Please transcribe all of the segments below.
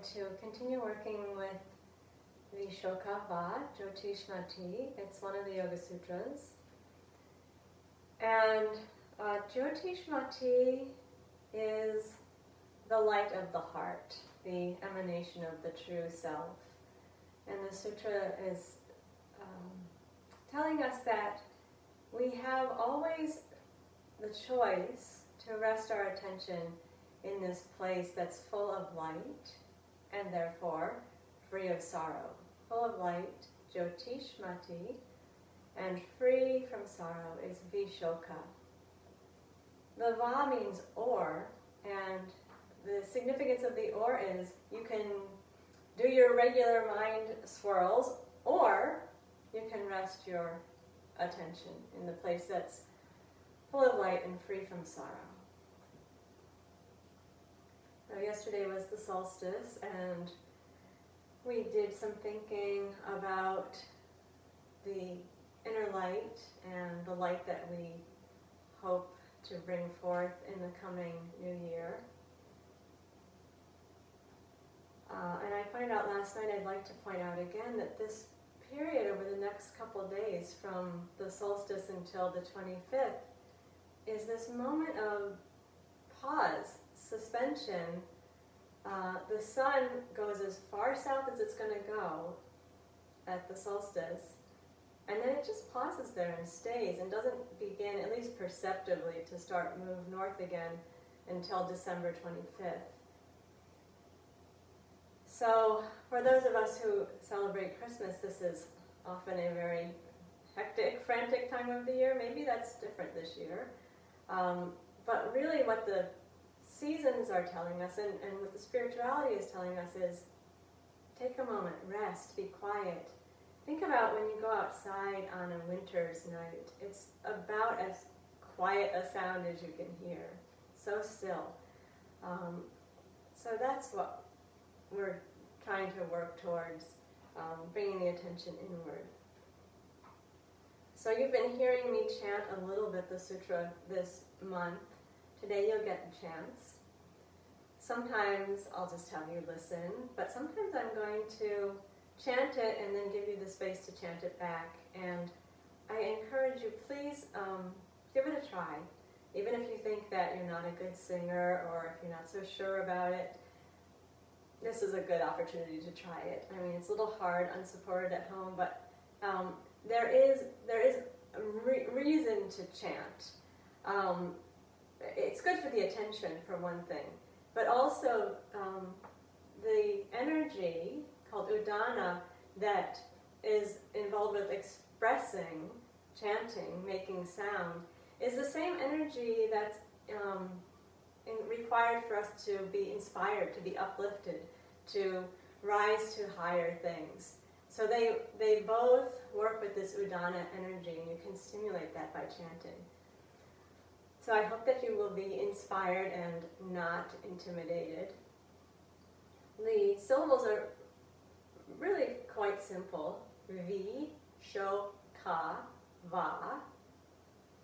to continue working with viśoka-va, jyotishmati. It's one of the Yoga Sutras. And jyotishmati is the light of the heart, the emanation of the true self. And the sutra is telling us that we have always the choice to rest our attention in this place that's full of light and therefore free of sorrow. Full of light, jyotishmati, and free from sorrow is viśoka. The va means or, and the significance of the or is you can do your regular mind swirls, or you can rest your attention in the place that's full of light and free from sorrow. Now, yesterday was the solstice, and we did some thinking about the inner light and the light that we hope to bring forth in the coming new year. And I found out last night, I'd like to point out again that this period over the next couple of days from the solstice until the 25th is this moment of pause, suspension. The sun goes as far south as it's going to go at the solstice, and then it just pauses there and stays and doesn't begin, at least perceptibly, to start move north again until December 25th. So for those of us who celebrate Christmas, this is often a very hectic, frantic time of the year. Maybe that's different this year. But really what the seasons are telling us and what the spirituality is telling us is take a moment, rest, be quiet. Think about when you go outside on a winter's night. It's about as quiet a sound as you can hear. So still. So that's what we're trying to work towards, bringing the attention inward. So you've been hearing me chant a little bit the sutra this month. Today you'll get a chance. Sometimes I'll just have you listen, but sometimes I'm going to chant it and then give you the space to chant it back. And I encourage you, please give it a try. Even if you think that you're not a good singer or if you're not so sure about it, this is a good opportunity to try it. I mean, it's a little hard, unsupported at home, but there is a reason to chant. It's good for the attention, for one thing, but also the energy called udana that is involved with expressing, chanting, making sound, is the same energy that's required for us to be inspired, to be uplifted, to rise to higher things. So they both work with this udana energy, and you can stimulate that by chanting. So I hope that you will be inspired and not intimidated. The syllables are really quite simple. Viśoka-va,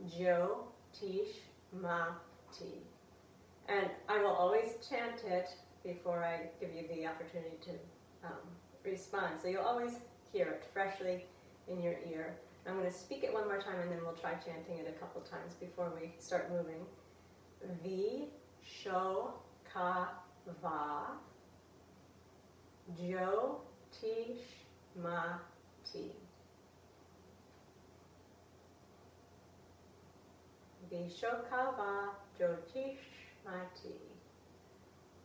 jyotishmati. And I will always chant it before I give you the opportunity to respond. So you'll always hear it freshly in your ear. I'm going to speak it one more time and then we'll try chanting it a couple times before we start moving. Viśoka-va, jyotishmati. Viśoka-va, jyotishmati.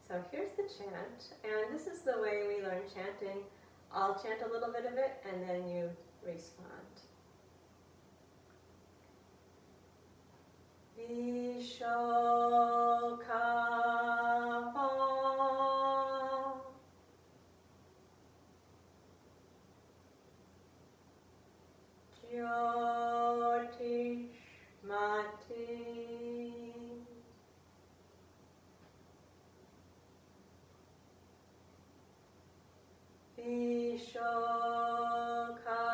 So here's the chant, and this is the way we learn chanting. I'll chant a little bit of it and then you respond. Viśoka-va, jyotishmati. Viśoka-va,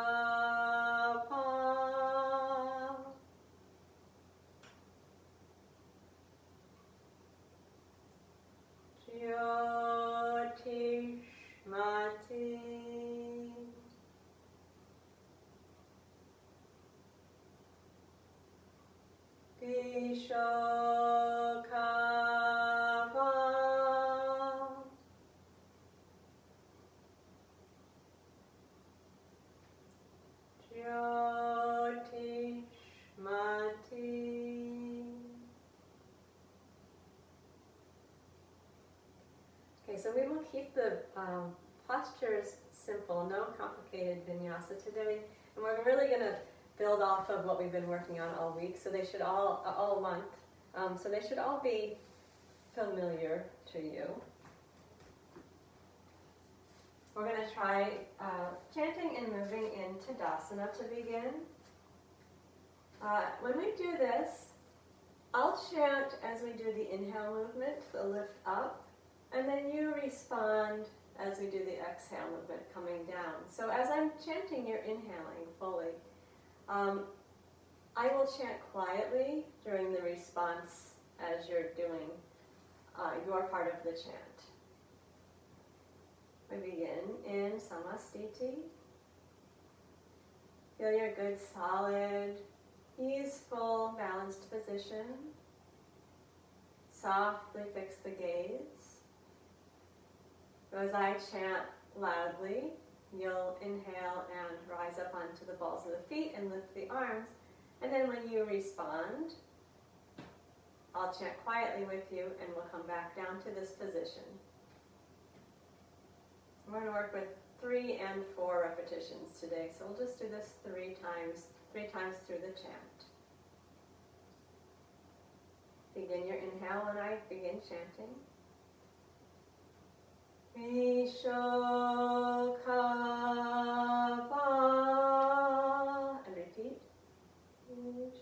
viśoka-va, jyotishmati. Okay, so we will keep the postures simple, no complicated vinyasa today, and we're really going to build off of what we've been working on all week, so they should all month, so they should all be familiar to you. We're going to try chanting and moving into Dasana to begin. When we do this, I'll chant as we do the inhale movement, the lift up, and then you respond as we do the exhale movement, coming down. So as I'm chanting, you're inhaling fully. I will chant quietly during the response as you're doing your part of the chant. We begin in samastiti. Feel your good, solid, easeful, balanced position. Softly fix the gaze. So as I chant loudly, you'll inhale and rise up onto the balls of the feet and lift the arms. And then when you respond, I'll chant quietly with you and we'll come back down to this position. We're going to work with 3 and 4 repetitions today. So we'll just do this 3 times through the chant. Begin your inhale when I begin chanting. Viśoka-va, and repeat. Viśoka-va,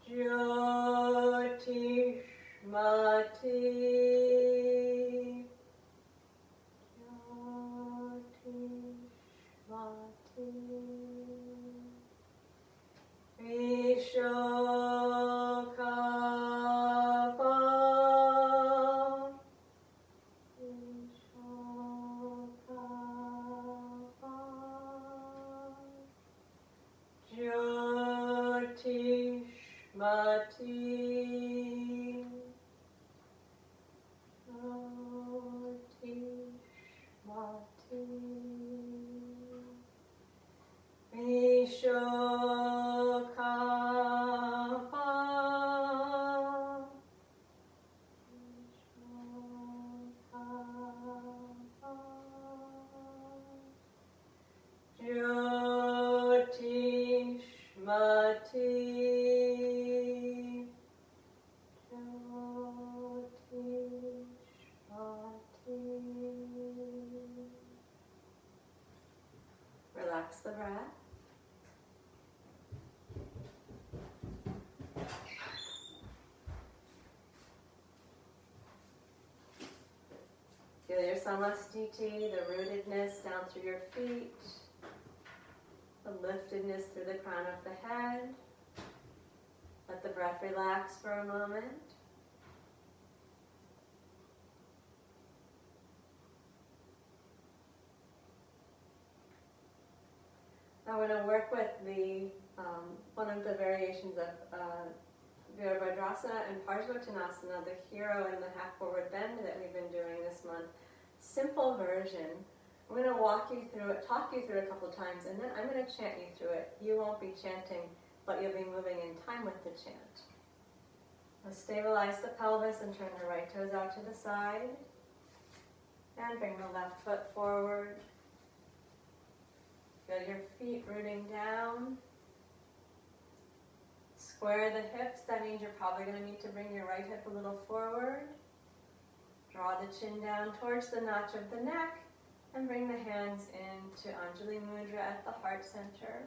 jyotishmati, jyotishmati, viśoka-va, viśoka-va, jyotishmati, jyotishmati, viśoka-va, jyotishmati, jyotishmati. Relax the breath. Feel your samastiti, the rootedness down through your feet, the liftedness through the crown of the head. Let the breath relax for a moment. I want to work with the one of the variations of Virabhadrasana and Parsvottanasana, the hero and the half forward bend that we've been doing this month. Simple version. I'm going to walk you through it, talk you through it a couple times, and then I'm going to chant you through it. You won't be chanting, but you'll be moving in time with the chant. Now stabilize the pelvis and turn the right toes out to the side. And bring the left foot forward. Feel your feet rooting down. Square the hips. That means you're probably going to need to bring your right hip a little forward. Draw the chin down towards the notch of the neck. And bring the hands into Anjali Mudra at the heart center.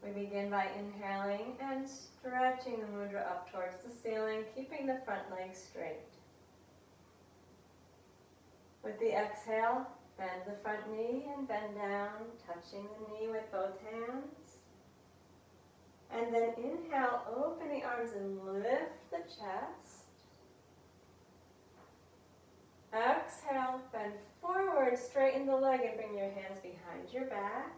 We begin by inhaling and stretching the mudra up towards the ceiling, keeping the front leg straight. With the exhale, bend the front knee and bend down, touching the knee with both hands. And then inhale, open the arms and lift the chest. Exhale, bend forward forward, straighten the leg and bring your hands behind your back.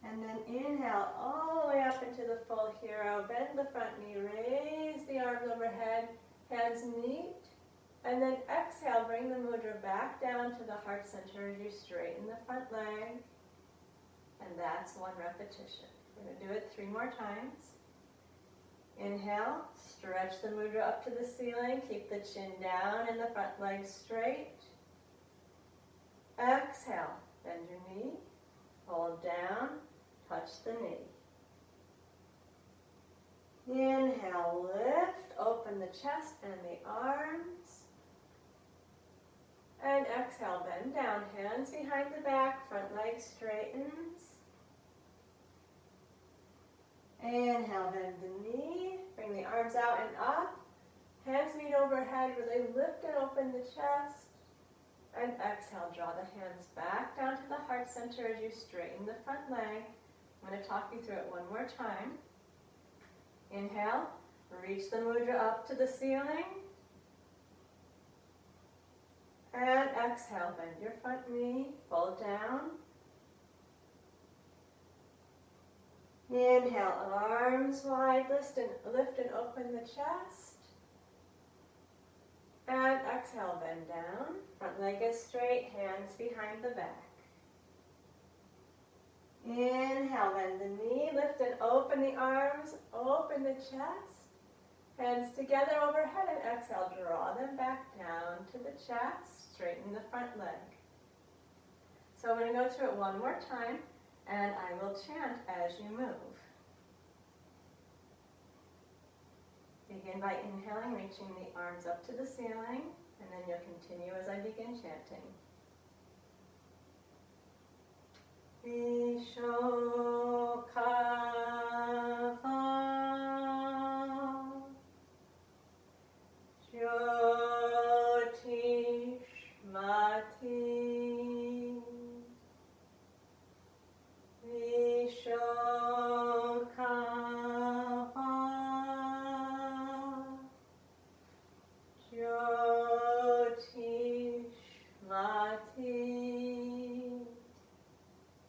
And then inhale all the way up into the full hero. Bend the front knee, raise the arms overhead, hands meet. And then exhale, bring the mudra back down to the heart center as you straighten the front leg. And that's one repetition. We're going to do it 3 more times. Inhale, stretch the mudra up to the ceiling. Keep the chin down and the front leg straight. Exhale, bend your knee, hold down, touch the knee. Inhale, lift, open the chest and the arms. And exhale, bend down, hands behind the back, front leg straightens. Inhale, bend the knee, bring the arms out and up. Hands meet overhead, really lift and open the chest. And exhale, draw the hands back down to the heart center as you straighten the front leg. I'm going to talk you through it one more time. Inhale, reach the mudra up to the ceiling. And exhale, bend your front knee, fold down. Inhale, arms wide, lift and open the chest. And exhale, bend down. Front leg is straight, hands behind the back. Inhale, bend the knee, lift and open the arms, open the chest. Hands together overhead and exhale, draw them back down to the chest, straighten the front leg. So I'm going to go through it one more time and I will chant as you move. Begin by inhaling, reaching the arms up to the ceiling, and then you'll continue as I begin chanting. Viśoka-va, jyotishmati, viśoka-va, jyotishmati.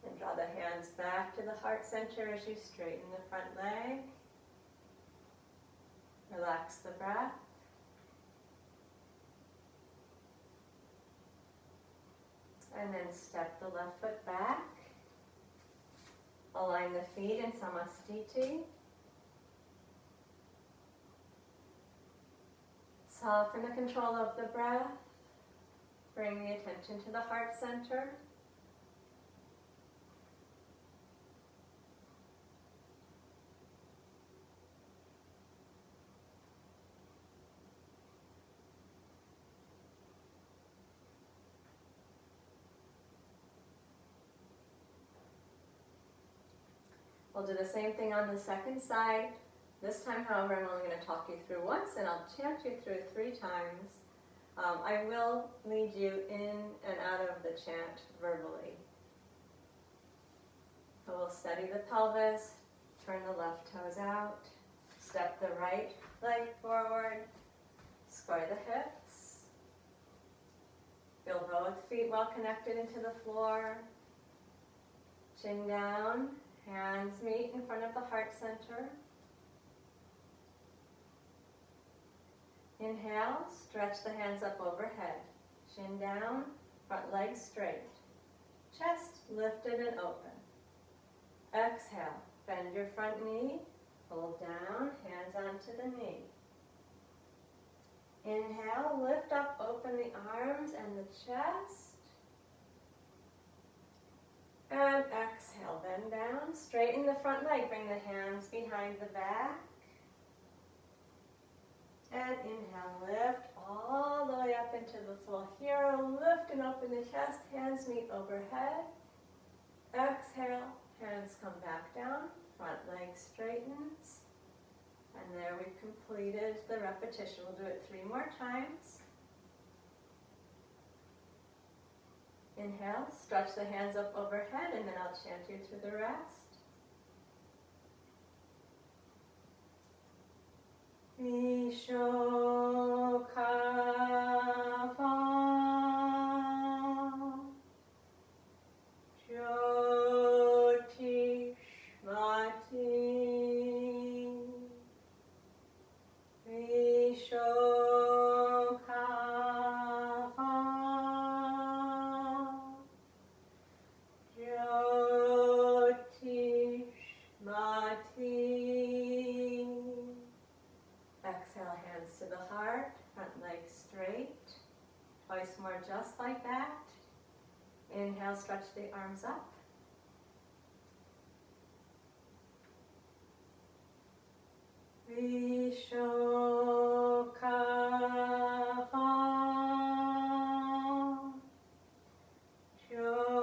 And draw the hands back to the heart center as you straighten the front leg. Relax the breath. And then step the left foot back. Align the feet in samastiti. Soften the control of the breath. Bring the attention to the heart center. We'll do the same thing on the second side. This time, however, I'm only going to talk you through once, and I'll chant you through 3 times. I will lead you in and out of the chant verbally. So we'll steady the pelvis, turn the left toes out, step the right leg forward, square the hips, feel both feet well connected into the floor, chin down, hands meet in front of the heart center. Inhale, stretch the hands up overhead. Chin down, front leg straight. Chest lifted and open. Exhale, bend your front knee, hold down, hands onto the knee. Inhale, lift up, open the arms and the chest. And exhale, bend down, straighten the front leg, bring the hands behind the back. And inhale, lift all the way up into the full hero. Lift and open the chest, hands meet overhead. Exhale, hands come back down, front leg straightens. And there we've completed the repetition. We'll do it 3 more times. Inhale, stretch the hands up overhead, and then I'll chant you through the rest. Viśoka-va, twice more just like that. Inhale, stretch the arms up. Viśoka-va, jyotishmati,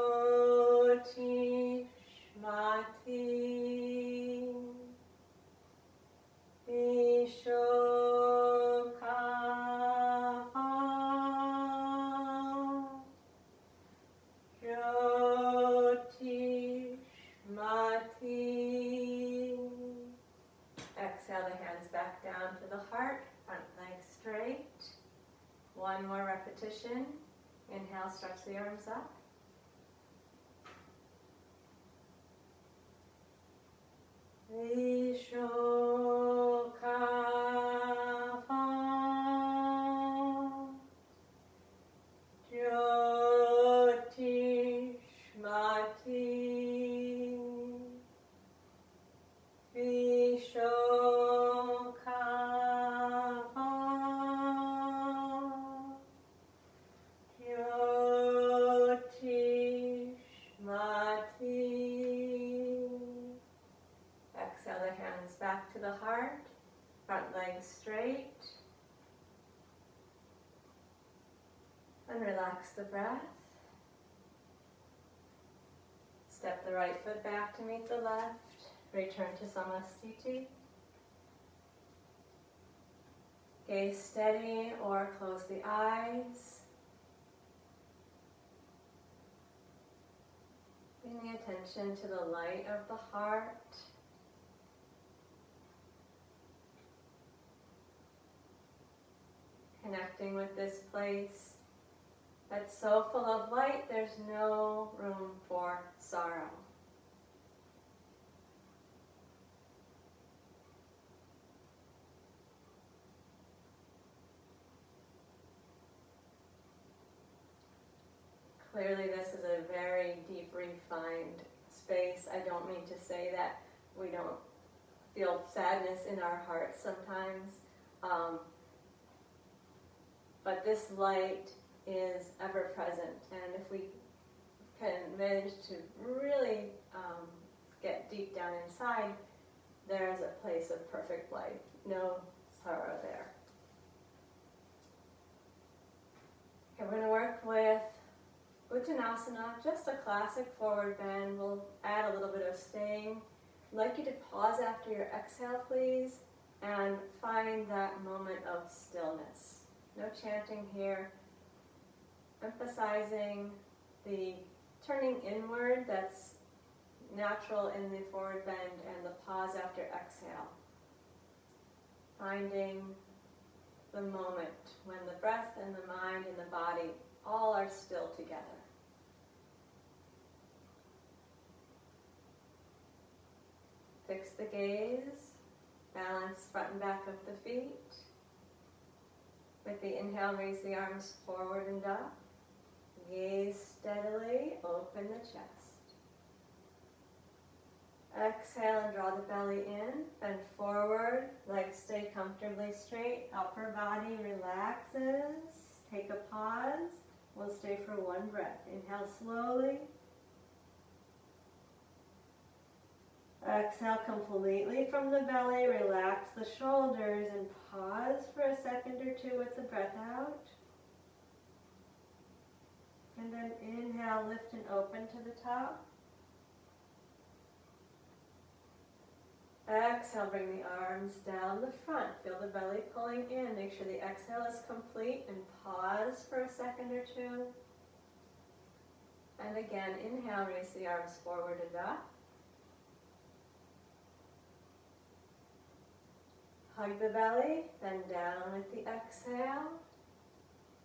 viśoka-va, jyotishmati. Exhale the hands back down to the heart, front leg straight. One more repetition. Inhale, stretch the arms up. Viśoka-va, jyotishmati, viśoka-va, jyotishmati. Exhale the hands back to the heart, front leg straight. And relax the breath. Step the right foot back to meet the left. Return to Samastiti. Gaze steady or close the eyes. Bringing attention to the light of the heart. Connecting with this place that's so full of light, there's no room for sorrow. Clearly this is a very deep, refined space. I don't mean to say that we don't feel sadness in our hearts sometimes. But this light is ever present, and if we can manage to really get deep down inside, there's a place of perfect light, no sorrow there. Okay, we're going to work with Uttanasana, just a classic forward bend. We'll add a little bit of staying. I'd like you to pause after your exhale, please, and find that moment of stillness. No chanting here. Emphasizing the turning inward that's natural in the forward bend and the pause after exhale. Finding the moment when the breath and the mind and the body all are still together. Fix the gaze. Balance front and back of the feet. With the inhale, raise the arms forward and up. Gaze steadily, open the chest. Exhale and draw the belly in, bend forward, legs stay comfortably straight, upper body relaxes. Take a pause, we'll stay for one breath. Inhale slowly. Exhale completely from the belly, relax the shoulders and pause for a second or two with the breath out. And then inhale, lift and open to the top. Exhale, bring the arms down the front. Feel the belly pulling in. Make sure the exhale is complete and pause for a second or two. And again, inhale, raise the arms forward and up. Hug the belly, bend down with the exhale.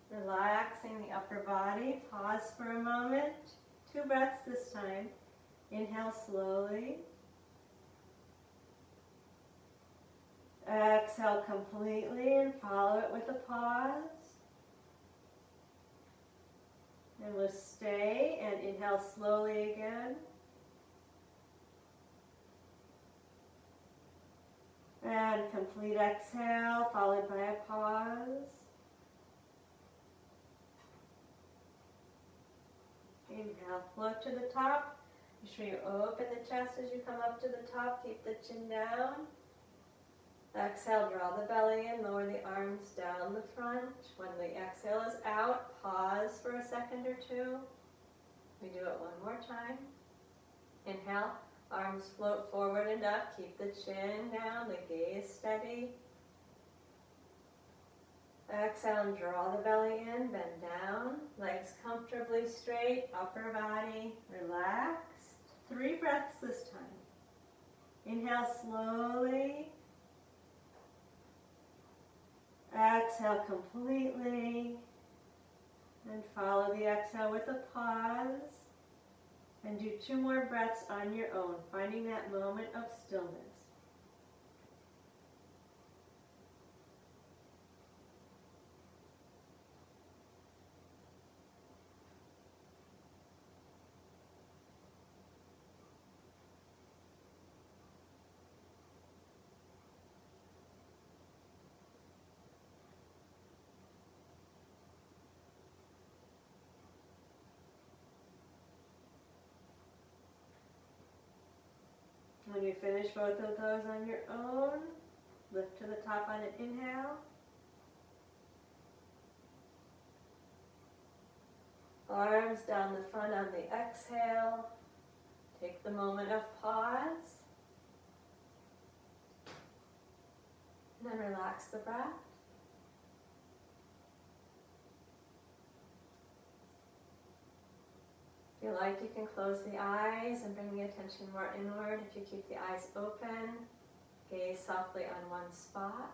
Relaxing the upper body. Pause for a moment. 2 breaths this time. Inhale slowly. Exhale completely and follow it with a pause. And we'll stay and inhale slowly again. And complete exhale followed by a pause. float to the top. Make sure you open the chest as you come up to the top. Keep the chin down. Exhale, draw the belly in, lower the arms down the front. When the exhale is out, pause for a second or two. We do it one more time. Inhale, arms float forward and up. Keep the chin down, the gaze steady. Exhale and draw the belly in, bend down. Legs comfortably straight, upper body relaxed. 3 breaths this time. Inhale slowly. Exhale completely, and follow the exhale with a pause, and do 2 more breaths on your own, finding that moment of stillness. When you finish both of those on your own, lift to the top on an inhale. Arms down the front on the exhale. Take the moment of pause. And then relax the breath. If you like, you can close the eyes and bring the attention more inward. If you keep the eyes open, gaze softly on one spot.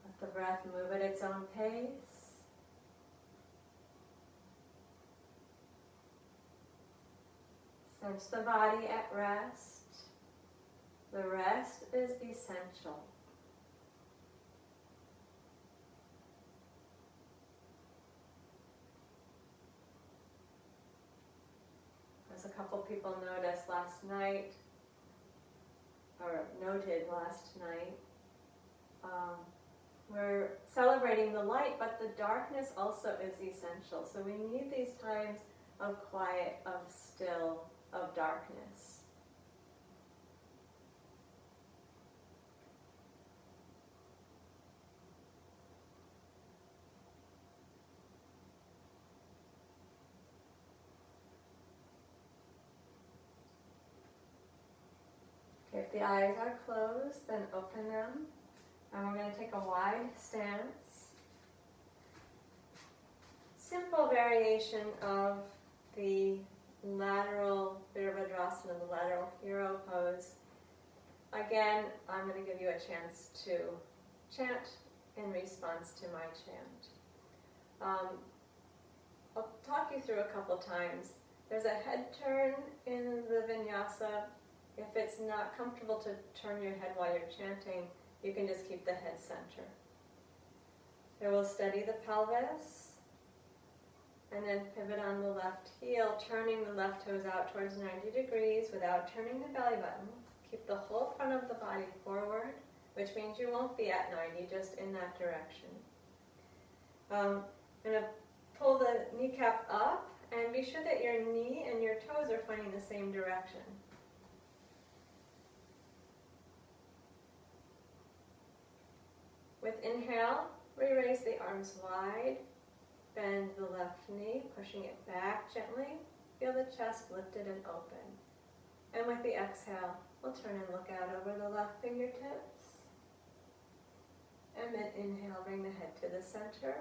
Let the breath move at its own pace. Sense the body at rest. The rest is essential. As a couple people noticed last night, or noted last night, we're celebrating the light, but the darkness also is essential. So we need these times of quiet, of still, of darkness. If the eyes are closed, then open them. And we're going to take a wide stance. Simple variation of the lateral Virabhadrasana, the lateral hero pose. Again, I'm going to give you a chance to chant in response to my chant. I'll talk you through a couple times. There's a head turn in the vinyasa. If it's not comfortable to turn your head while you're chanting, you can just keep the head center. It will steady the pelvis, and then pivot on the left heel, turning the left toes out towards 90 degrees without turning the belly button. Keep the whole front of the body forward, which means you won't be at 90, just in that direction. I'm going to pull the kneecap up, and be sure that your knee and your toes are pointing the same direction. With inhale, we raise the arms wide, bend the left knee, pushing it back gently. Feel the chest lifted and open. And with the exhale, we'll turn and look out over the left fingertips. And then inhale, bring the head to the center.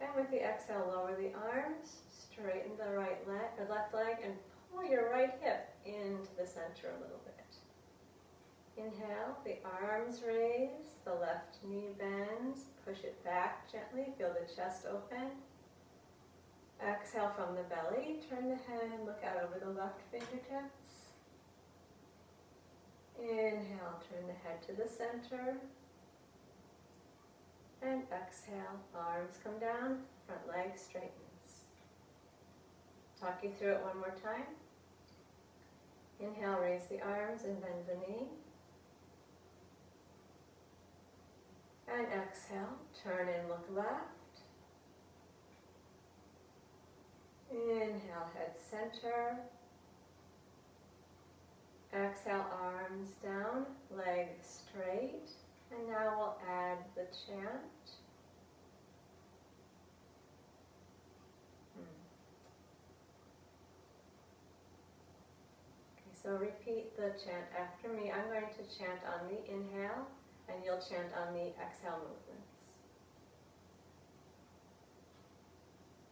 And with the exhale, lower the arms, straighten the left leg, and pull your right hip into the center a little bit. Inhale, the arms raise, the left knee bends, push it back gently, feel the chest open. Exhale from the belly, turn the head and look out over the left fingertips. Inhale, turn the head to the center. And exhale, arms come down, front leg straightens. Talk you through it one more time. Inhale, raise the arms and bend the knee. And exhale, turn and look left. Inhale, head center. Exhale, arms down, legs straight. And now we'll add the chant. Okay, so repeat the chant after me. I'm going to chant on the inhale, and you'll chant on the exhale movements.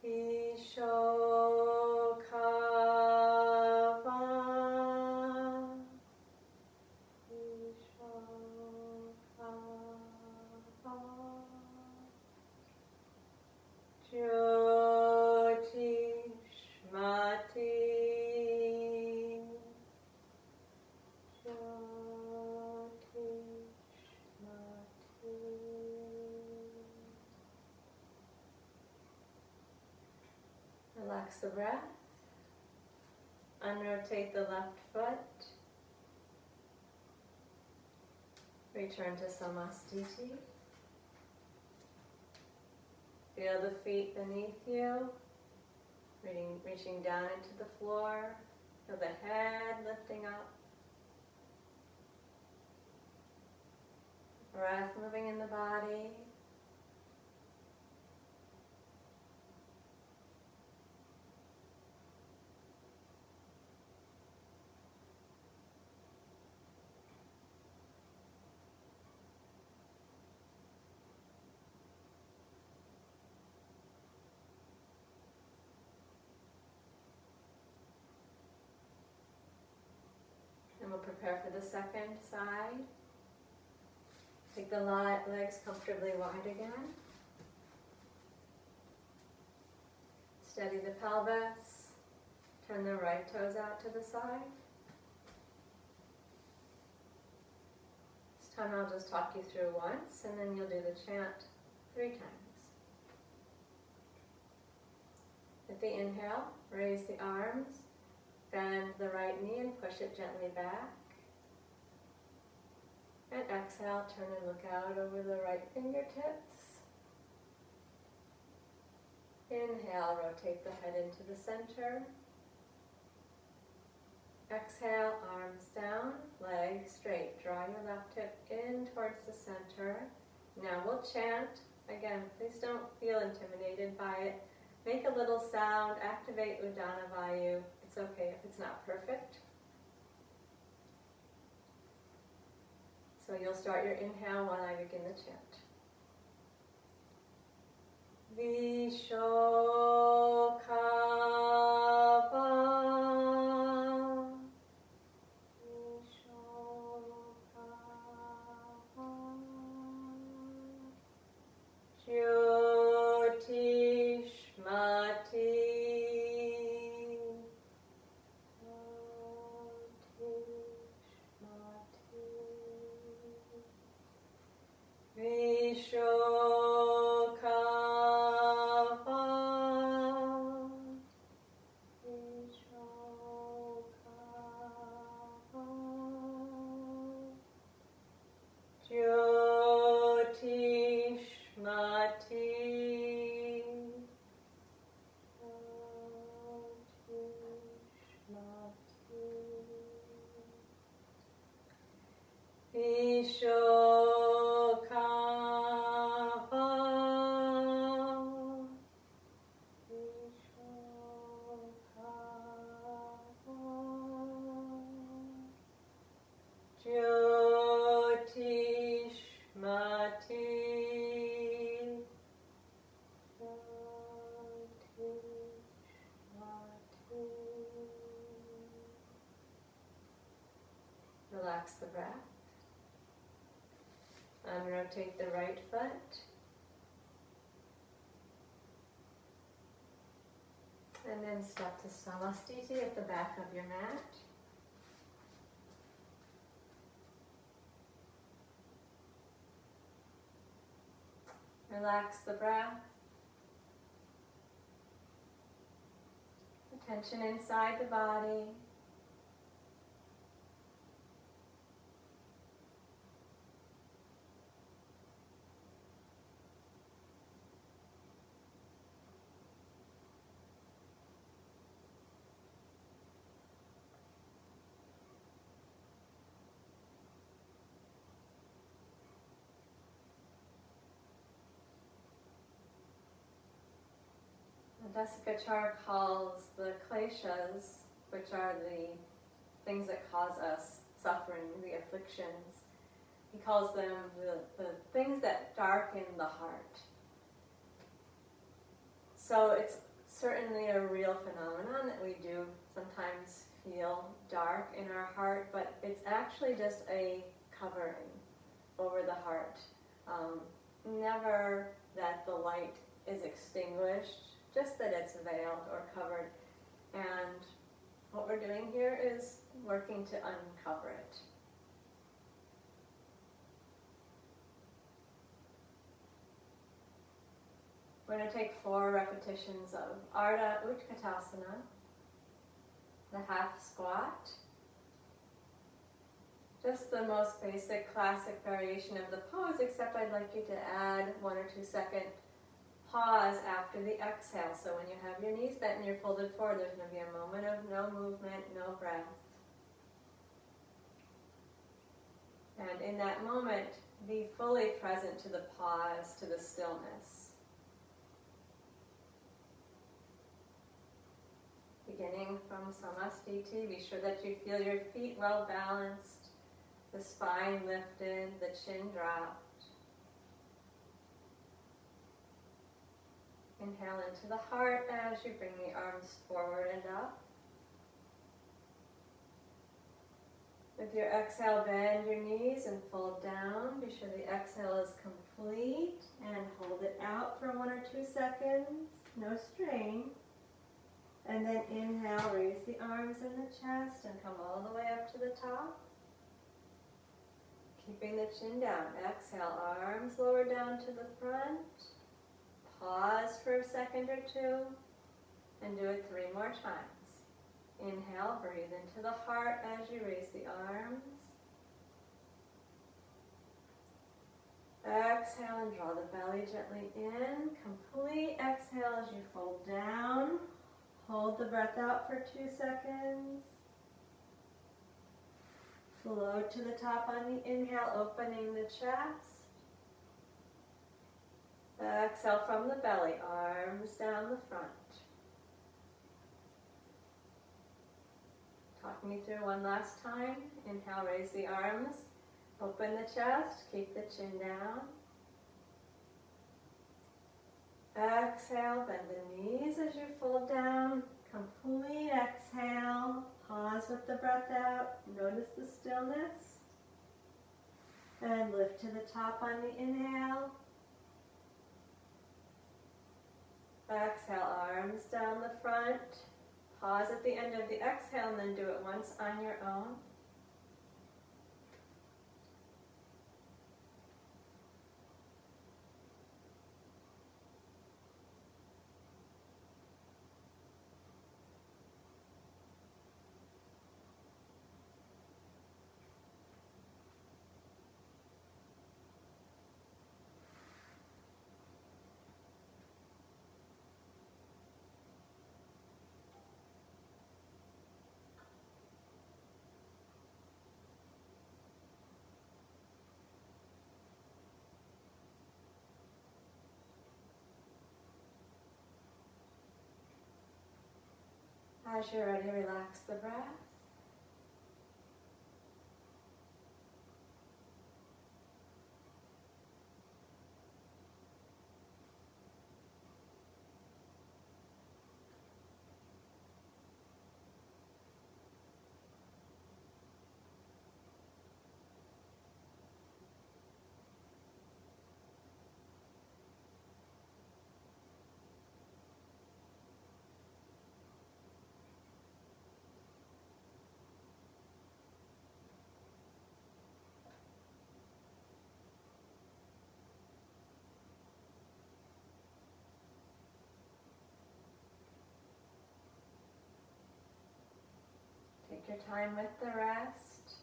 Viśoka-va. Jyotishmati. Relax the breath. Unrotate the left foot. Return to samastiti. Feel the feet beneath you, reaching down into the floor. Feel the head lifting up. Breath moving in the body. And we'll prepare for the second side. Take the legs comfortably wide again. Steady the pelvis. Turn the right toes out to the side. This time I'll just talk you through once, and then you'll do the chant 3 times. At the inhale, raise the arms. Bend the right knee and push it gently back. And exhale, turn and look out over the right fingertips. Inhale, rotate the head into the center. Exhale, arms down, legs straight. Draw your left hip in towards the center. Now we'll chant. Again, please don't feel intimidated by it. Make a little sound, activate Udana Vayu. It's okay if it's not perfect. So you'll start your inhale while I begin the chant. Viśoka-va. Viśoka-va. Jyotishmati. Viśoka-va. Viśoka-va. Jyotishmati. Viśoka-va. Viśoka-va. Jyotishmati. Relax the breath. Unrotate the right foot. And then step to samastiti at the back of your mat. Relax the breath. Attention inside the body. Desikachar calls the kleshas, which are the things that cause us suffering, the afflictions, he calls them the things that darken the heart. So it's certainly a real phenomenon that we do sometimes feel dark in our heart, but it's actually just a covering over the heart. Never that the light is extinguished, just that it's veiled or covered. And what we're doing here is working to uncover it. We're going to take 4 repetitions of Ardha Utkatasana, the half squat. Just the most basic classic variation of the pose, except I'd like you to add 1 or 2 second pause after the exhale. So when you have your knees bent and you're folded forward, there's going to be a moment of no movement, no breath. And in that moment, be fully present to the pause, to the stillness. Beginning from Samastiti, be sure that you feel your feet well balanced, the spine lifted, the chin dropped. Inhale into the heart as you bring the arms forward and up. With your exhale, bend your knees and fold down. Be sure the exhale is complete and hold it out for 1 or 2 seconds. No strain. And then inhale, raise the arms and the chest and come all the way up to the top. Keeping the chin down. Exhale, arms lower down to the front. Pause for a second or 2 and do it 3 more times. Inhale, breathe into the heart as you raise the arms. Exhale and draw the belly gently in. Complete exhale as you fold down. Hold the breath out for 2 seconds. Float to the top on the inhale, opening the chest. Exhale from the belly, arms down the front. Talk me through one last time. Inhale, raise the arms. Open the chest, keep the chin down. Exhale, bend the knees as you fold down. Complete exhale. Pause with the breath out. Notice the stillness. And lift to the top on the inhale. Exhale, arms down the front. Pause at the end of the exhale and then do it once on your own. As you're ready, relax the breath. Take your time with the rest.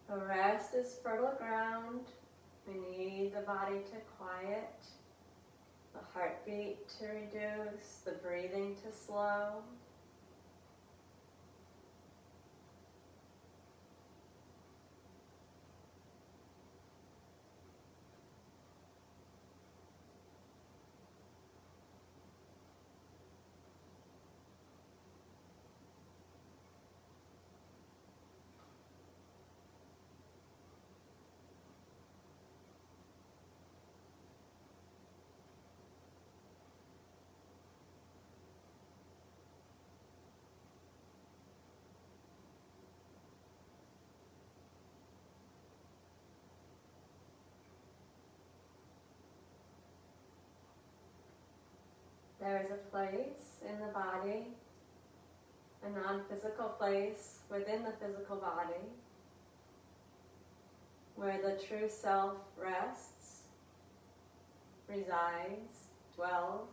The rest is fertile ground. We need the body to quiet, the heartbeat to reduce, the breathing to slow. There is a place in the body, a non-physical place within the physical body, where the true self rests, resides, dwells.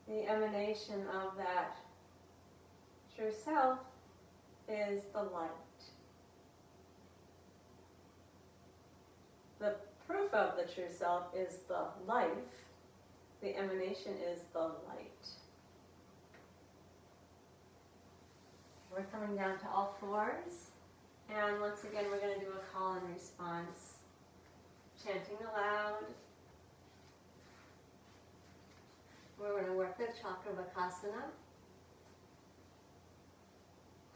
The emanation of that true self is the light. The proof of the true self is the life. The emanation is the light. We're coming down to all fours. And once again, we're going to do a call and response. Chanting aloud. We're going to work the Chakravakasana.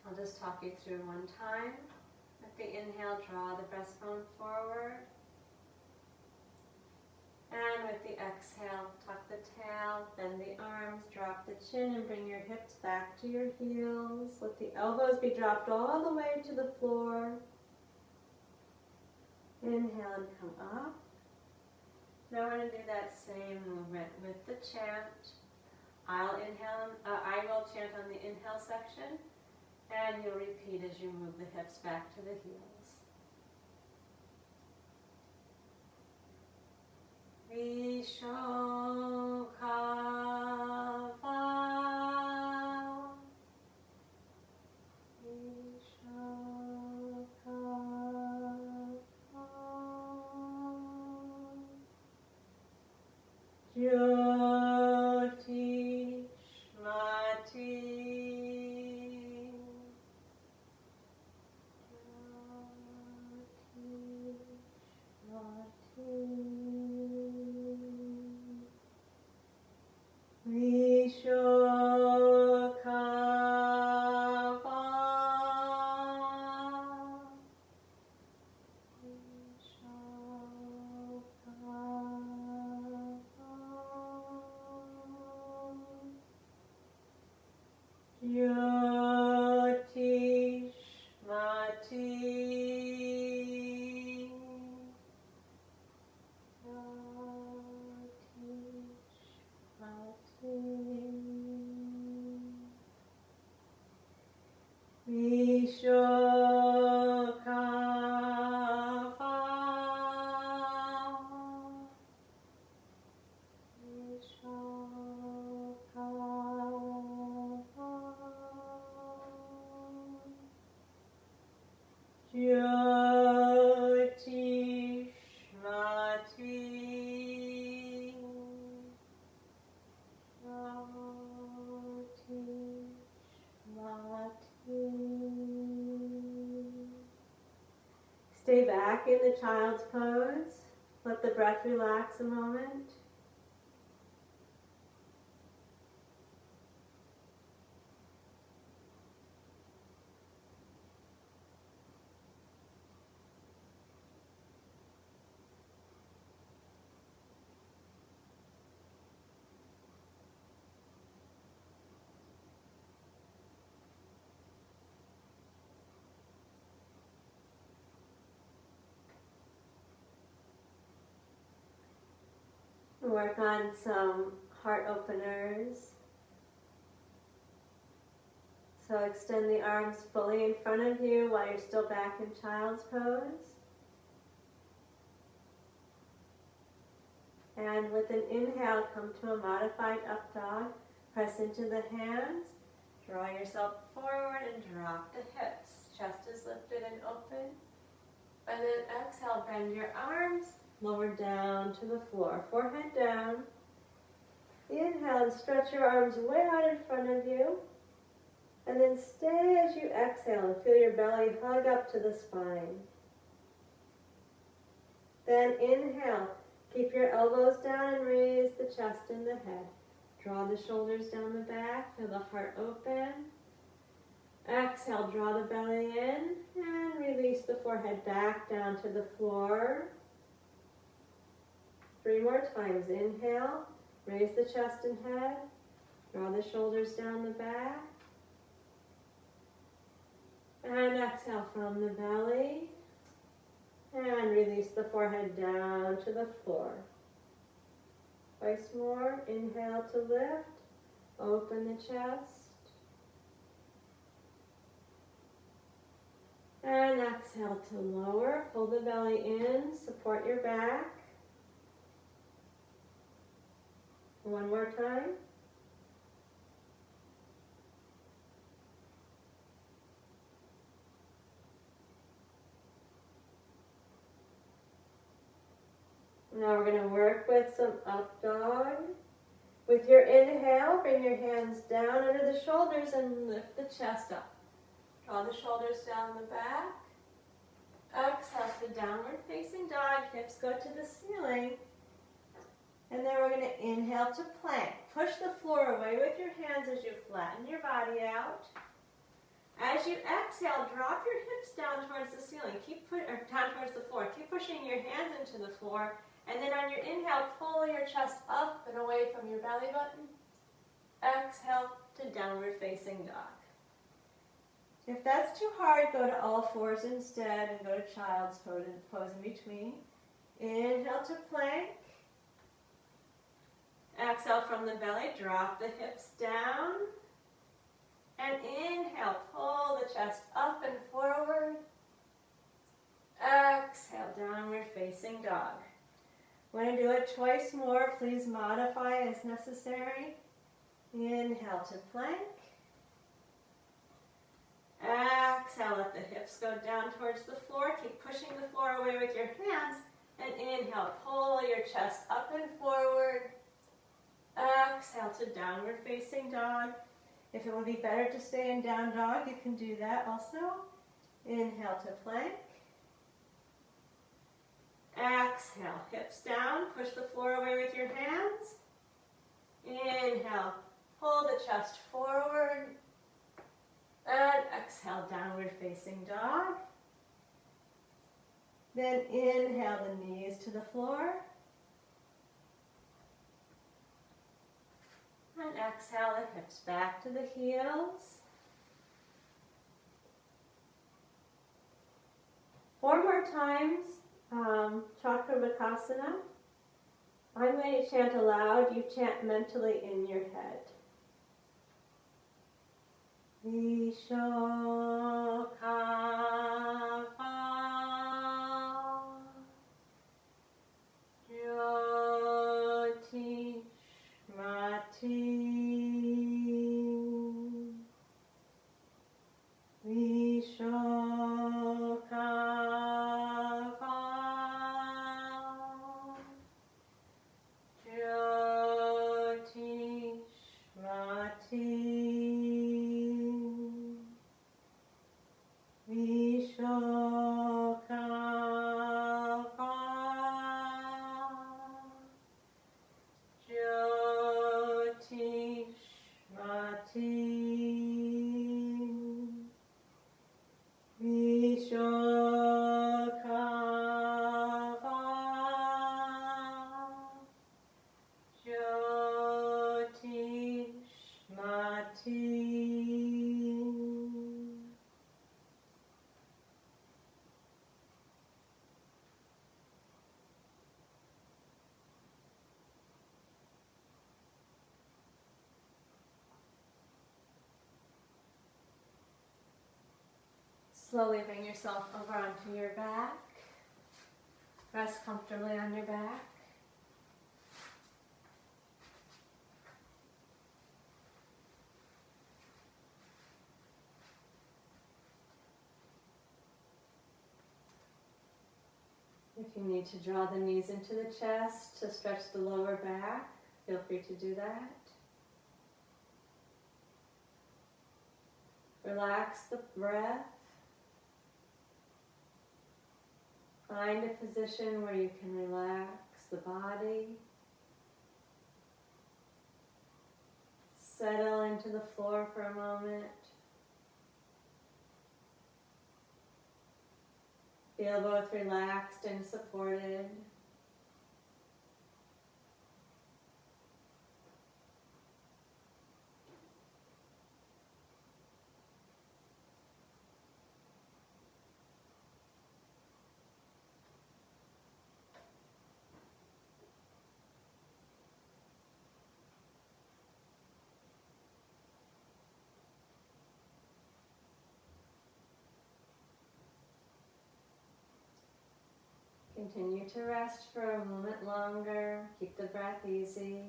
I'll just talk you through one time. At the inhale, draw the breastbone forward. And with the exhale, tuck the tail, bend the arms, drop the chin, and bring your hips back to your heels. Let the elbows be dropped all the way to the floor. Inhale and come up. Now we're going to do that same movement with the chant. I will chant on the inhale section, and you'll repeat as you move the hips back to the heels. Viśoka-va, viśoka-va, jyotishmati, viśoka-va, jyotishmati. Viśoka-va, viśoka-va, jyotishmati. Stay back in the child's pose. Let the breath relax a moment. Work on some heart openers. So extend the arms fully in front of you while you're still back in child's pose. And with an inhale, come to a modified up dog. Press into the hands. Draw yourself forward and drop the hips. Chest is lifted and open. And then exhale, bend your arms. Lower down to the floor, forehead down. Inhale and stretch your arms way out in front of you. And then stay as you exhale and feel your belly hug up to the spine. Then inhale, keep your elbows down and raise the chest and the head. Draw the shoulders down the back, feel the heart open. Exhale, draw the belly in and release the forehead back down to the floor. 3 more times. Inhale, raise the chest and head, draw the shoulders down the back, and exhale from the belly, and release the forehead down to the floor. Twice more. Inhale to lift. Open the chest. And exhale to lower. Pull the belly in. Support your back. One more time. Now we're going to work with some up dog. With your inhale, bring your hands down under the shoulders and lift the chest up. Draw the shoulders down the back. Exhale to downward facing dog. Hips go to the ceiling. And then we're going to inhale to plank. Push the floor away with your hands as you flatten your body out. As you exhale, drop your hips down towards the ceiling. Down towards the floor. Keep pushing your hands into the floor. And then on your inhale, pull your chest up and away from your belly button. Exhale to downward facing dog. If that's too hard, go to all fours instead and go to child's pose in between. Inhale to plank. Exhale from the belly, drop the hips down. And inhale, pull the chest up and forward. Exhale, downward facing dog. Want to do it twice more, please modify as necessary. Inhale to plank. Exhale, let the hips go down towards the floor. Keep pushing the floor away with your hands. And inhale, pull your chest up and forward. Exhale to downward facing dog. If it would be better to stay in down dog, you can do that also. Inhale to plank. Exhale, hips down, push the floor away with your hands. Inhale, pull the chest forward. And exhale, downward facing dog. Then inhale the knees to the floor. And exhale the hips back to the heels. 4 more times. Chaturvakasana. I'm going to chant aloud. You chant mentally in your head. Viśoka-va, jyotishmati, viśoka-va, jyotishmati. Viśoka-va, jyotishmati, viśoka-va, jyotishmati. Slowly bring yourself over onto your back. Rest comfortably on your back. If you need to draw the knees into the chest to stretch the lower back, feel free to do that. Relax the breath. Find a position where you can relax the body. Settle into the floor for a moment. Feel both relaxed and supported. Continue to rest for a moment longer. Keep the breath easy.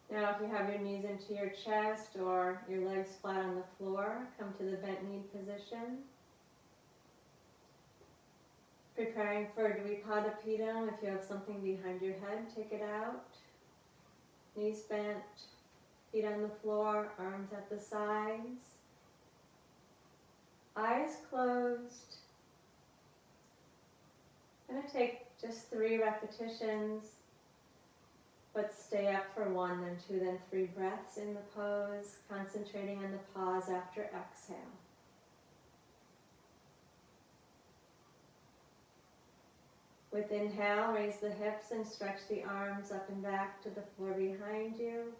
Now if you have your knees into your chest or your legs flat on the floor, come to the bent knee position. Preparing for Dvipada. If you have something behind your head, take it out. Knees bent, feet on the floor, arms at the sides. Eyes closed. I'm going to take just 3 repetitions, but stay up for 1, then 2, then 3 breaths in the pose, concentrating on the pause after exhale. With inhale, raise the hips and stretch the arms up and back to the floor behind you.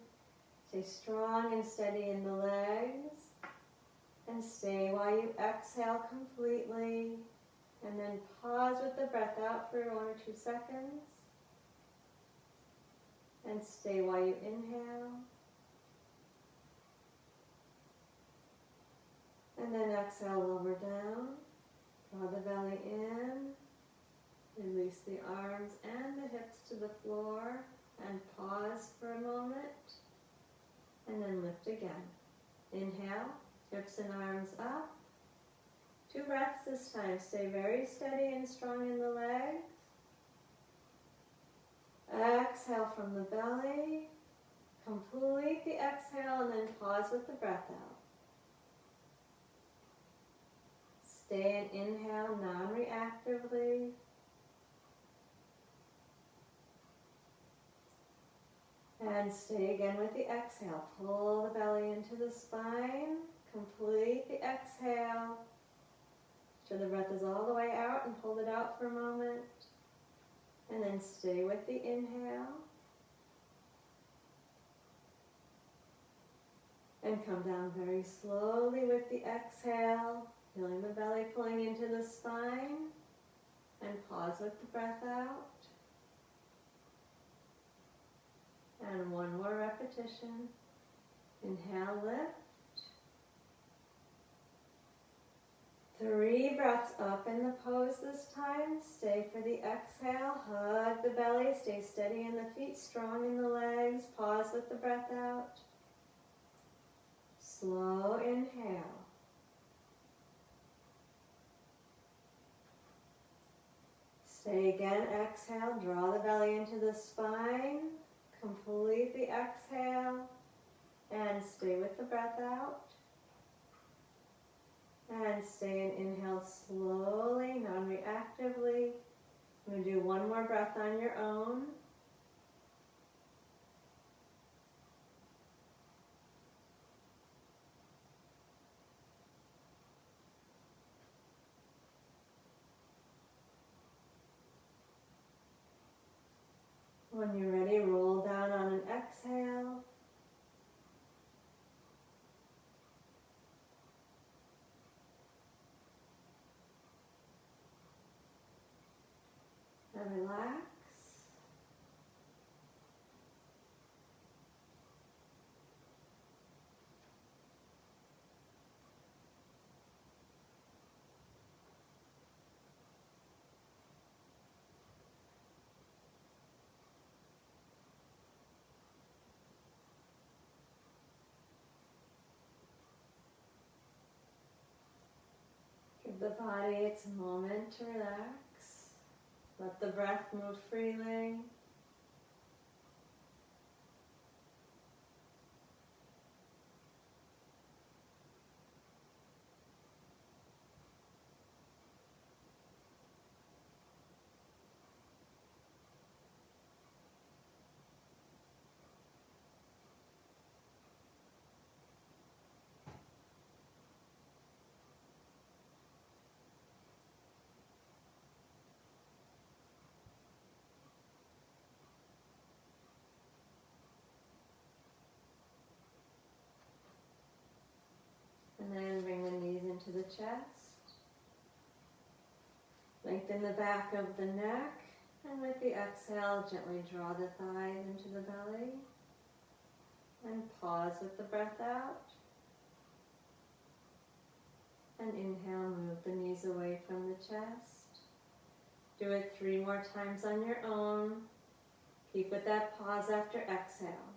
Stay strong and steady in the legs. And stay while you exhale completely. And then pause with the breath out for 1 or 2 seconds. And stay while you inhale. And then exhale, lower down. Draw the belly in. Release the arms and the hips to the floor. And pause for a moment. And then lift again. Inhale, hips and arms up. 2 breaths this time. Stay very steady and strong in the legs. Exhale from the belly. Complete the exhale and then pause with the breath out. Stay and inhale non-reactively. And stay again with the exhale. Pull the belly into the spine. Complete the exhale. So the breath is all the way out and hold it out for a moment. And then stay with the inhale. And come down very slowly with the exhale. Feeling the belly pulling into the spine. And pause with the breath out. And 1 more repetition. Inhale, lift. 3 breaths up in the pose this time. Stay for the exhale. Hug the belly. Stay steady in the feet, strong in the legs. Pause with the breath out. Slow inhale. Stay again. Exhale. Draw the belly into the spine. Complete the exhale. And stay with the breath out. And stay and inhale slowly, non-reactively. I'm going to do 1 more breath on your own. When you're ready, roll down on an exhale. And relax. Give the body its moment to relax. Let the breath move freely. chest. Lengthen the back of the neck, and with the exhale, gently draw the thighs into the belly. And pause with the breath out. And inhale, move the knees away from the chest. Do it 3 more times on your own. Keep with that pause after exhale.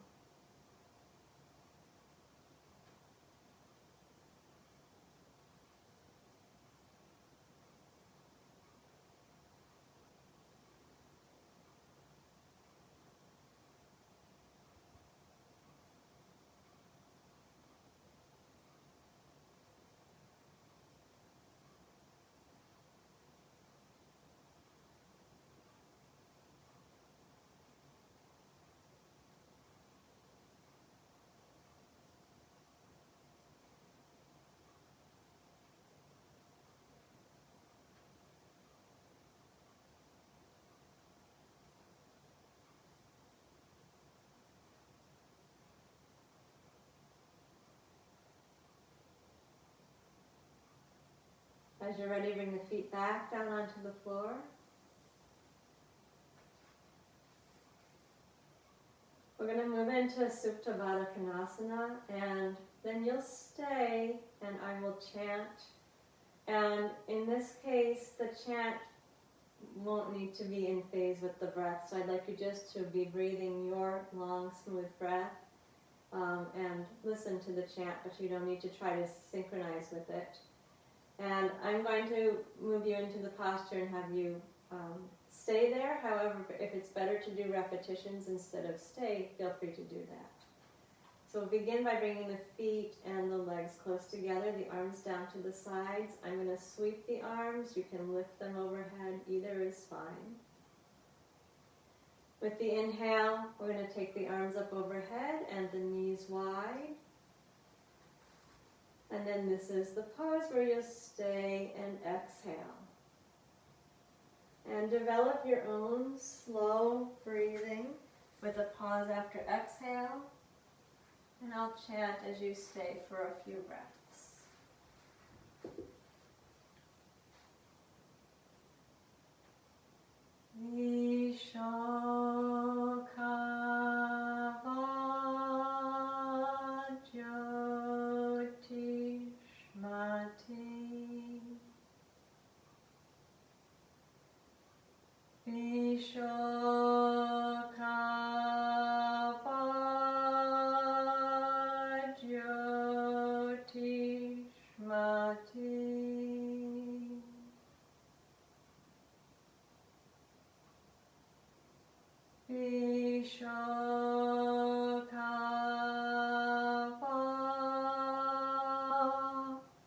As you're ready, bring the feet back down onto the floor. We're going to move into Supta Baddha Konasana, and then you'll stay and I will chant. And in this case, the chant won't need to be in phase with the breath, so I'd like you just to be breathing your long, smooth breath and listen to the chant, but you don't need to try to synchronize with it. And I'm going to move you into the posture and have you stay there. However, if it's better to do repetitions instead of stay, feel free to do that. So we'll begin by bringing the feet and the legs close together, the arms down to the sides. I'm going to sweep the arms. You can lift them overhead. Either is fine. With the inhale, we're going to take the arms up overhead and the knees wide. And then this is the pose where you'll stay and exhale. And develop your own slow breathing with a pause after exhale. And I'll chant as you stay for a few breaths. Viśoka-va, jyotishmati. Viśoka-va, jyotishmati. Viśoka-va,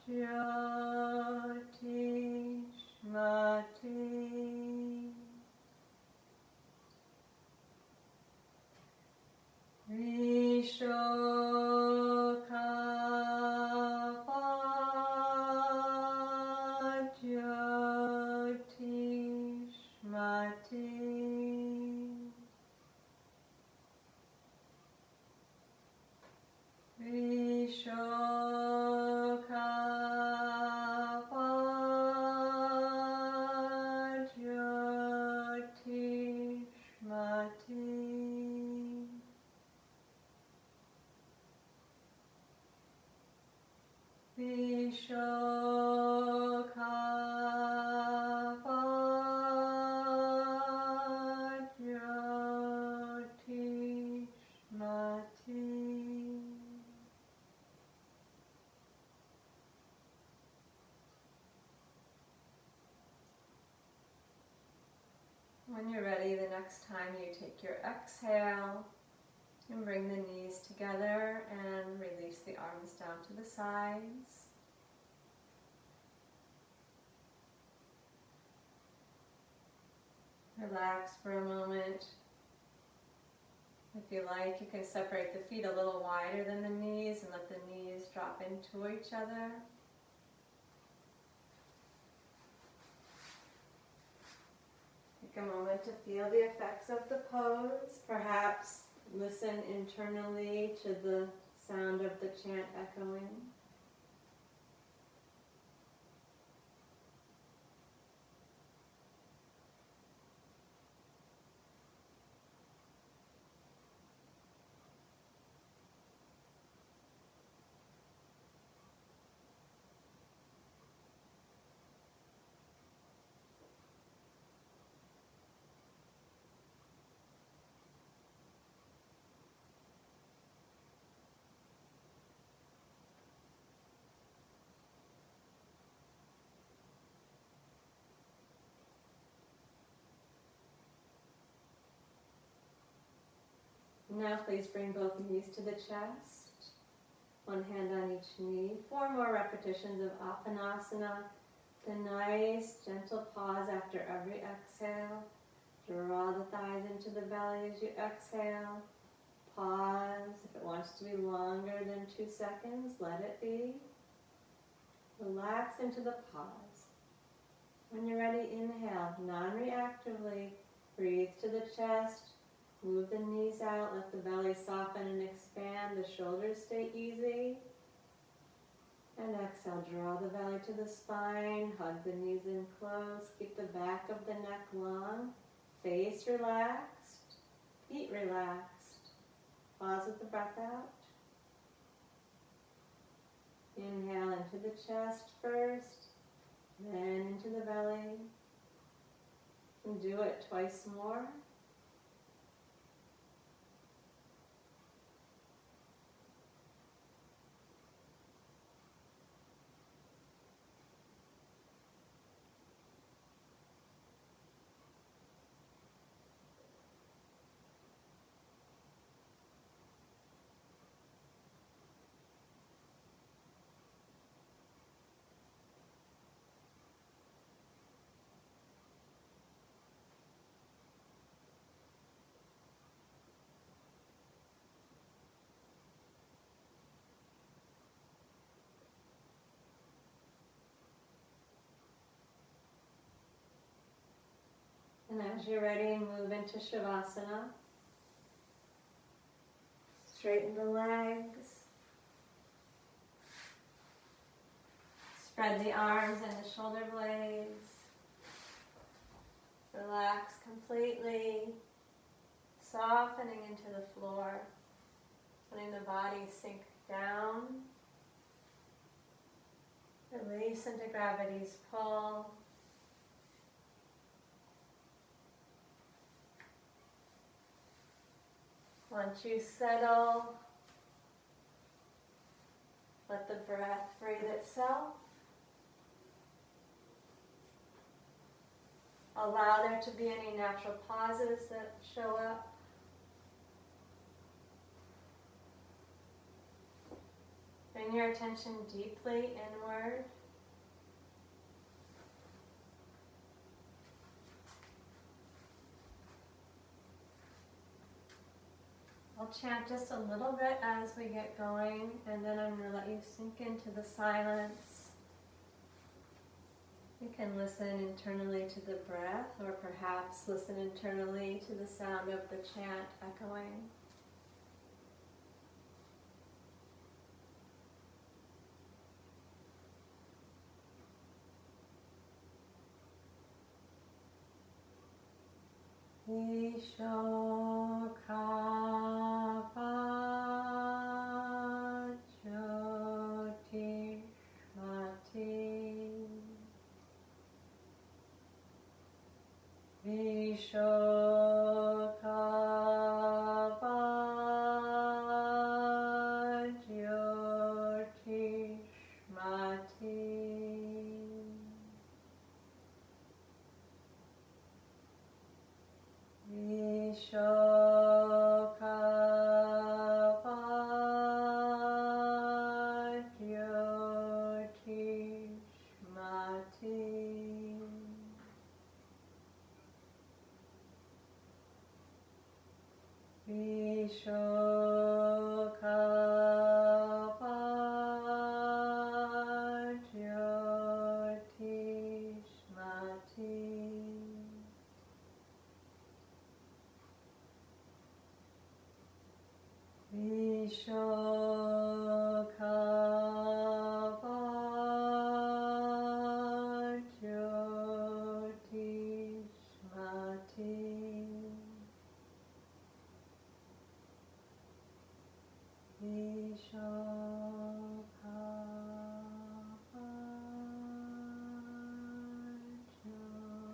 jyotishmati. Viśoka-va, jyotishmati. Viśoka-va, jyotishmati. Viśoka-va, jyotishmati. When you're ready, the next time you take your exhale and bring the knees together and release the arms down to the sides. Relax for a moment. If you like, you can separate the feet a little wider than the knees and let the knees drop into each other. Take a moment to feel the effects of the pose. Perhaps listen internally to the sound of the chant echoing. Now please bring both knees to the chest. One hand on each knee. 4 more repetitions of Apanasana. The nice, gentle pause after every exhale. Draw the thighs into the belly as you exhale. Pause. If it wants to be longer than 2 seconds, let it be. Relax into the pause. When you're ready, inhale, non-reactively. Breathe to the chest. Move the knees out. Let the belly soften and expand. The shoulders stay easy. And exhale, draw the belly to the spine. Hug the knees in close. Keep the back of the neck long. Face relaxed. Feet relaxed. Pause with the breath out. Inhale into the chest first, then into the belly. And do it twice more. And as you're ready, move into Shavasana. Straighten the legs. Spread the arms and the shoulder blades. Relax completely, softening into the floor, letting the body sink down. Release into gravity's pull. Once you settle, let the breath breathe itself. Allow there to be any natural pauses that show up. Bring your attention deeply inward. I'll chant just a little bit as we get going, and then I'm going to let you sink into the silence. You can listen internally to the breath, or perhaps listen internally to the sound of the chant echoing. Viśoka-va, jyotishmati. Viśoka-va, jyotishmati. Viśoka-va, jyotishmati. Viśoka-va, jyotishmati. Viśoka-va, jyotishmati. Viśoka-va, jyotishmati.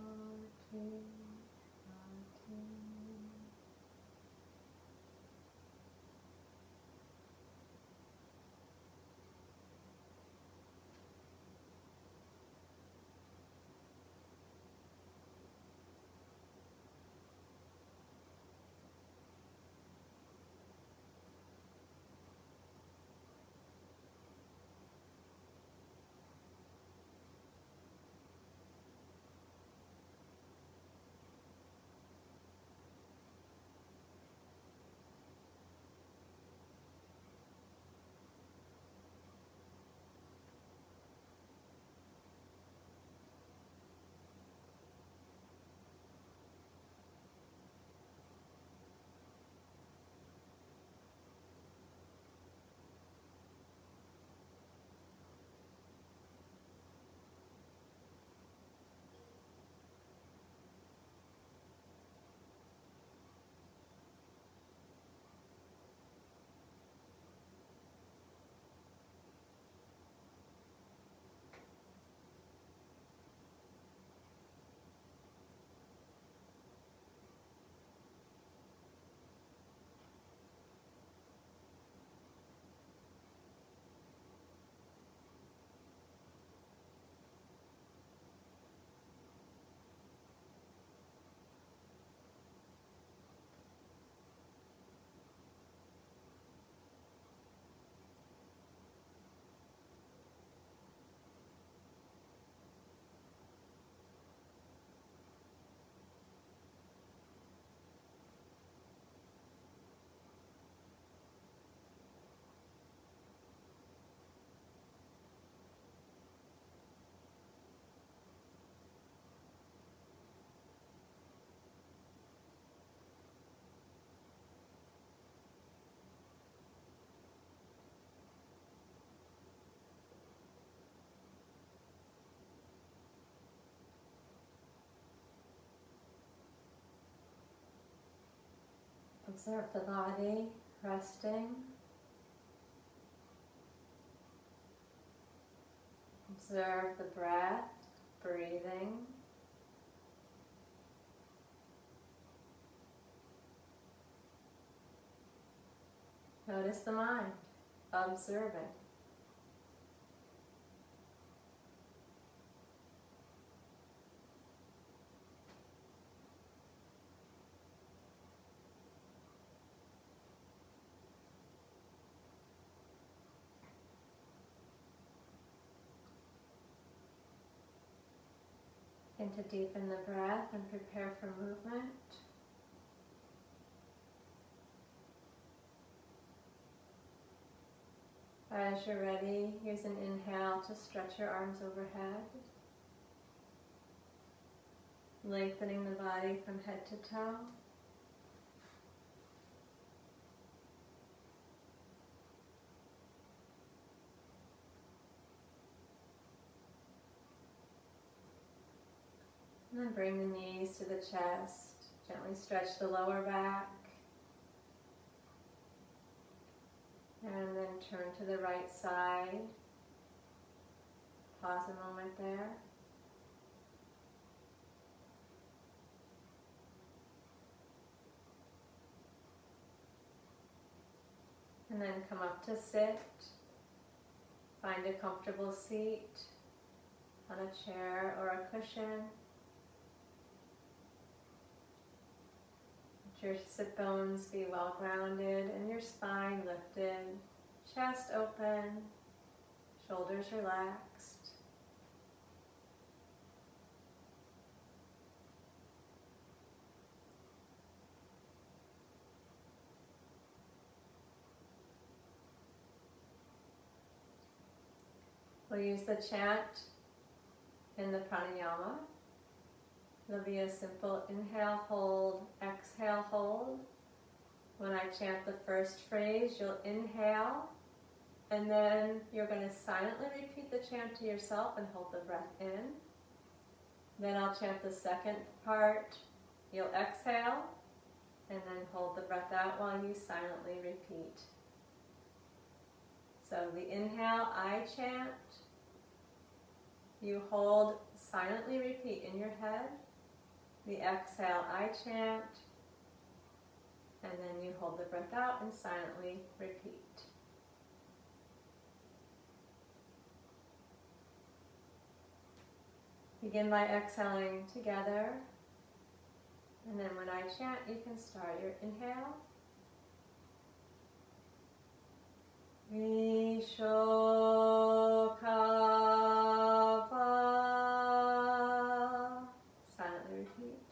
Observe the body resting. Observe the breath, breathing. Notice the mind, observing. Begin to deepen the breath and prepare for movement. As you're ready, use an inhale to stretch your arms overhead, lengthening the body from head to toe. And then bring the knees to the chest. Gently stretch the lower back. And then turn to the right side. Pause a moment there. And then come up to sit. Find a comfortable seat on a chair or a cushion. Let your sit bones be well grounded and your spine lifted, chest open, shoulders relaxed. We'll use the chant in the pranayama. It'll be a simple inhale, hold, exhale, hold. When I chant the first phrase, you'll inhale, and then you're going to silently repeat the chant to yourself and hold the breath in. Then I'll chant the second part. You'll exhale, and then hold the breath out while you silently repeat. So the inhale, I chant. You hold, silently repeat in your head. The exhale, I chant. And then you hold the breath out and silently repeat. Begin by exhaling together. And then when I chant, you can start your inhale. Viśoka-va. Silently repeat.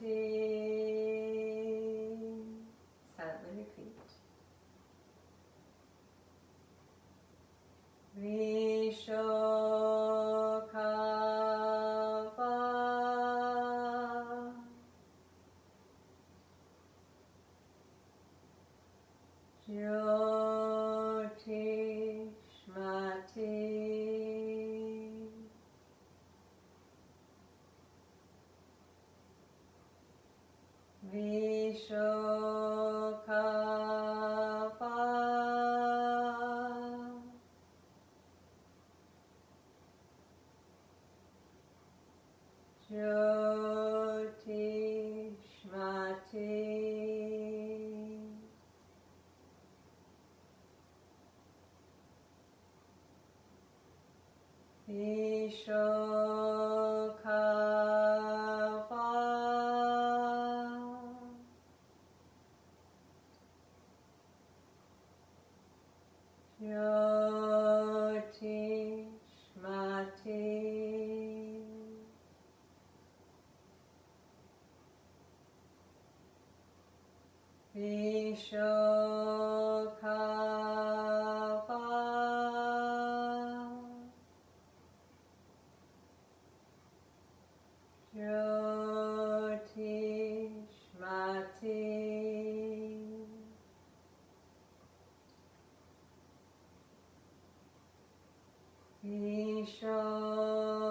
Jyotishmati. Silently repeat. Viśoka-va. Jyotishmati. Viśoka-va. Jyotishmati. Viśoka-va. Jyotishmati. Viśoka-va. Jyotishmati. Viśoka-va.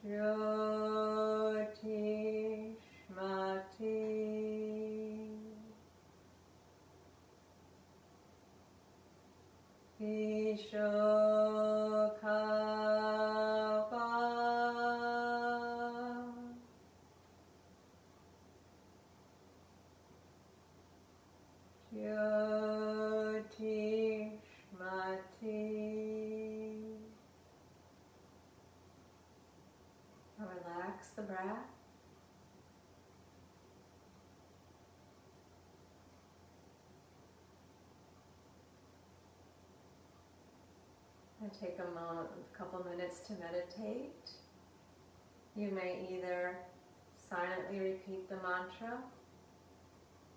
jyotishmati, viśoka-va, jyotishmati. Now relax the breath. And take a couple minutes to meditate. You may either silently repeat the mantra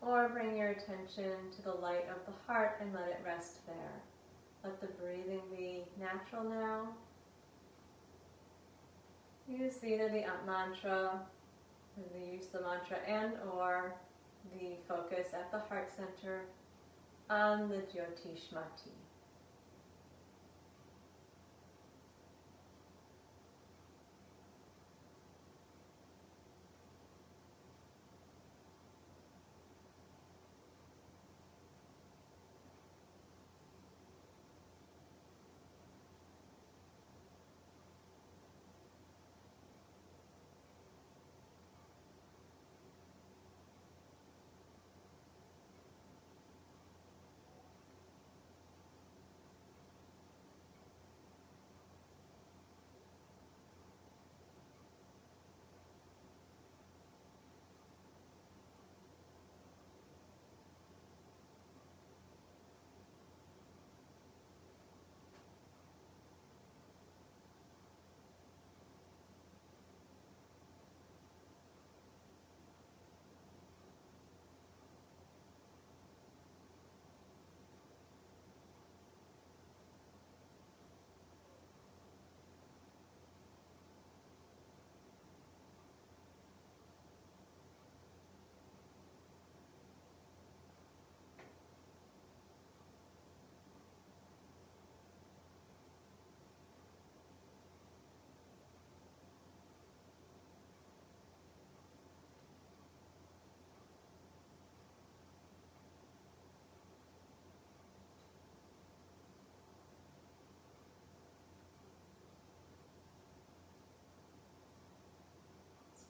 or bring your attention to the light of the heart and let it rest there. Let the breathing be natural now. Use either the mantra, and or the focus at the heart center on the jyotishmati.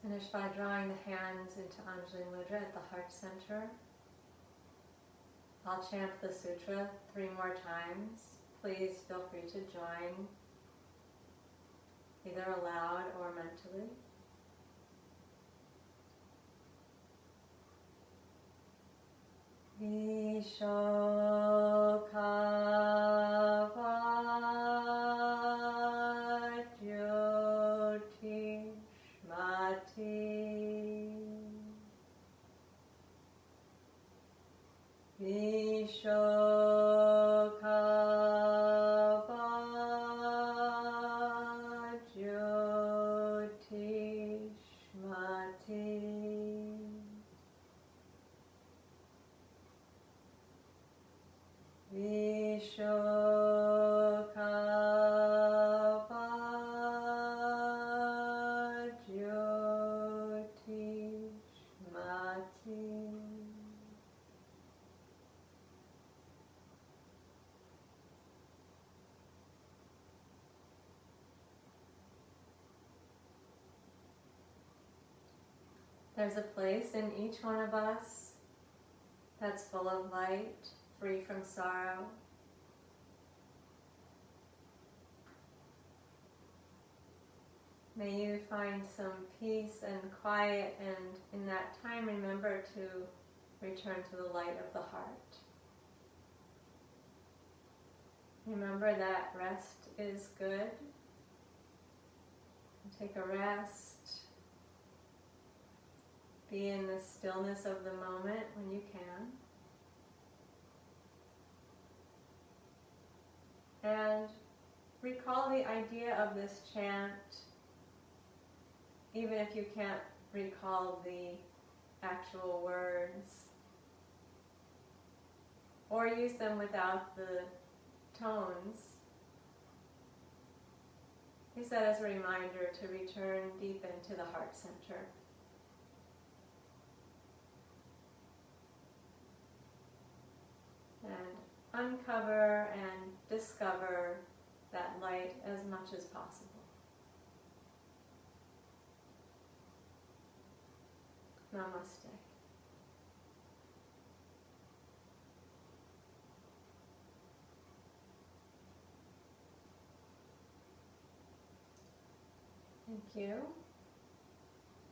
Finish by drawing the hands into Anjali Mudra at the heart center. I'll chant the sutra 3 more times. Please feel free to join, either aloud or mentally. Viśoka-va, jyotishmati, viśoka-va, jyotishmati. Viśoka-va, jyotishmati. There's a place in each one of us that's full of light, free from sorrow. May you find some peace and quiet, and in that time remember to return to the light of the heart. Remember that rest is good. Take a rest. Be in the stillness of the moment when you can. And recall the idea of this chant, even if you can't recall the actual words, or use them without the tones. use that as a reminder to return deep into the heart center. And uncover and discover that light as much as possible. Namaste. Thank you.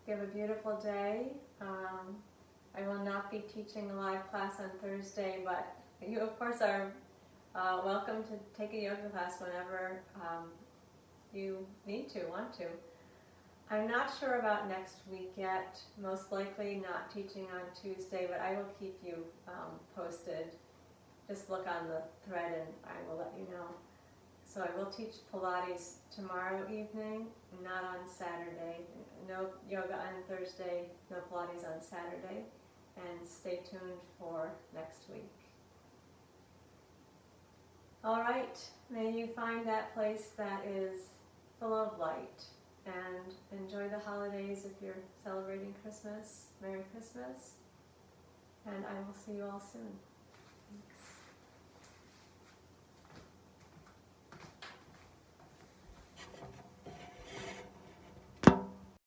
You have a beautiful day. I will not be teaching a live class on Thursday, but you of course are welcome to take a yoga class whenever you need to, want to. I'm not sure about next week yet, most likely not teaching on Tuesday, but I will keep you posted. Just look on the thread and I will let you know. So I will teach Pilates tomorrow evening, not on Saturday. No yoga on Thursday, no Pilates on Saturday. And stay tuned for next week. All right, may you find that place that is full of light. And enjoy the holidays if you're celebrating Christmas. Merry Christmas. And I will see you all soon.